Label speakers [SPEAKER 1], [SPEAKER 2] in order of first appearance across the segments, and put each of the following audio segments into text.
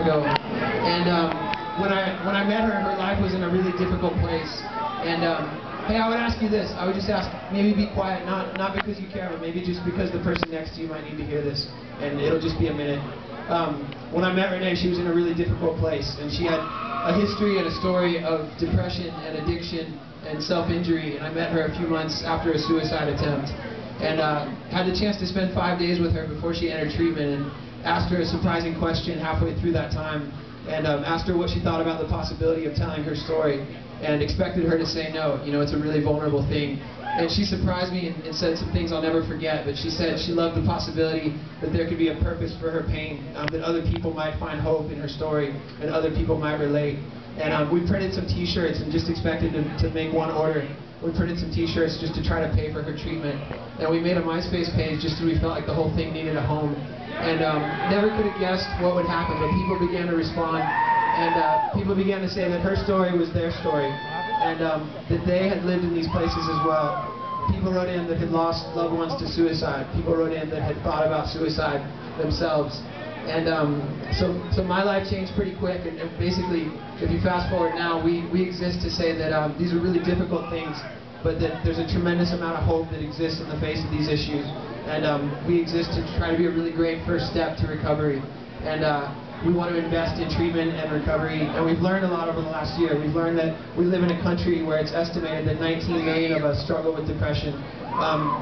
[SPEAKER 1] ago. And when I met her, her life was in a really difficult place. And hey, I would ask you this. I would just ask, maybe be quiet, not because you care, but maybe just because the person next to you might need to hear this, and it'll just be a minute. When I met Renee, she was in a really difficult place, and she had a history and a story of depression and addiction and self-injury, and I met her a few months after a suicide attempt, and had the chance to spend 5 days with her before she entered treatment, and asked her a surprising question halfway through that time, and asked her what she thought about the possibility of telling her story, and expected her to say no. You know, it's a really vulnerable thing. And she surprised me and said some things I'll never forget, but she said she loved the possibility that there could be a purpose for her pain, that other people might find hope in her story, and other people might relate. And we printed some t-shirts and just expected to make one order. We printed some t-shirts just to try to pay for her treatment. And we made a MySpace page just so we felt like the whole thing needed a home. And never could have guessed what would happen, but people began to respond. And people began to say that her story was their story, and that they had lived in these places as well. People wrote in that had lost loved ones to suicide. People wrote in that had thought about suicide themselves. And so my life changed pretty quick, and basically, if you fast forward now, we exist to say that these are really difficult things, but that there's a tremendous amount of hope that exists in the face of these issues. And we exist to try to be a really great first step to recovery. And we want to invest in treatment and recovery, and we've learned a lot over the last year. We've learned that we live in a country where it's estimated that 19 million of us struggle with depression,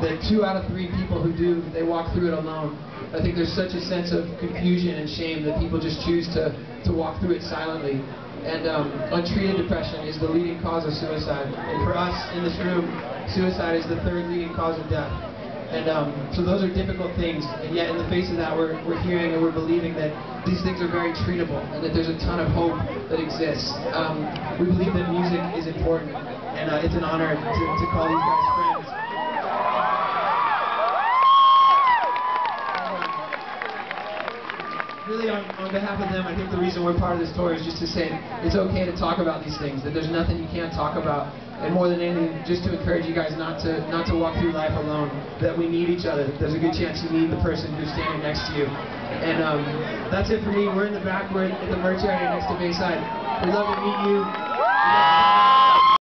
[SPEAKER 1] that 2 out of 3 people who do, they walk through it alone. I think there's such a sense of confusion and shame that people just choose to walk through it silently. And untreated depression is the leading cause of suicide. And for us in this room, suicide is the 3rd leading cause of death. And so those are difficult things, and yet in the face of that we're hearing and we're believing that these things are very treatable, and that there's a ton of hope that exists. We believe that music is important, and it's an honor to call these guys friends. Really, on behalf of them, I think the reason we're part of this tour is just to say it's okay to talk about these things, that there's nothing you can't talk about, and more than anything, just to encourage you guys not to walk through life alone, that we need each other. There's a good chance you need the person who's standing next to you. And that's it for me. We're in the back. We're at the merch area next to Bayside. We'd love to meet you.